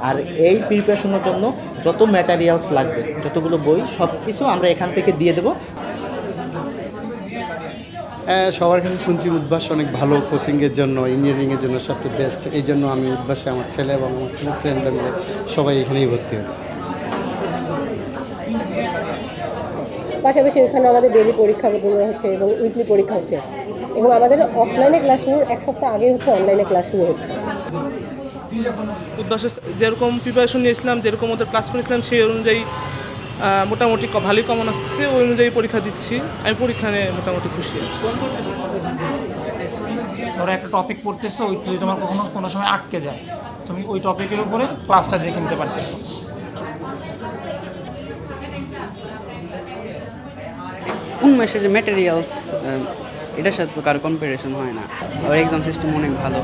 আর এই প্রিপারেশনের জন্য যত ম্যাটেরিয়ালস লাগবে, যতগুলো বই, সব কিছু আমরা এখান থেকে দিয়ে দেবো। হ্যাঁ, সবার কাছে শুনছি উদ্ভাস অনেক ভালো কোচিংয়ের জন্য, ইঞ্জিনিয়ারিংয়ের জন্য সবচেয়ে বেস্ট। এই জন্য আমি উদ্ভাসে আমার ছেলে এবং আমার ছেলের ফ্রেন্ডরা মিলে সবাই এখানেই ভর্তি হলো। পাশাপাশি এখানে আমাদের ডেইলি পরীক্ষাগুলো হচ্ছে এবং উইকলি পরীক্ষা হচ্ছে, এবং আমাদের অফলাইনে ক্লাস শুরুর এক সপ্তাহ আগে হচ্ছে অনলাইনে ক্লাস শুরু হচ্ছে। উদ্ভাসে যেরকম প্রিপারেশন নিয়েছিলাম, যেরকম ওদের ক্লাস করেছিলাম, সেই অনুযায়ী মোটামুটি ভালোই কমন আসতেছে। ওই অনুযায়ী পরীক্ষা দিচ্ছি। আমি পরীক্ষা নিয়ে মোটামুটি খুশি আছি। ধরো একটা টপিক পড়তেছো, ওই যদি তোমার কখনো কোনো সময় আটকে যায়, তুমি ওই টপিকের উপরে ক্লাসটা দেখে নিতে পারতেছো। উন্মেষের যে ম্যাটেরিয়ালস, এটার সাথে তো কারো কম্পারিজন হয় না। আর এক্সাম সিস্টেম অনেক ভালো।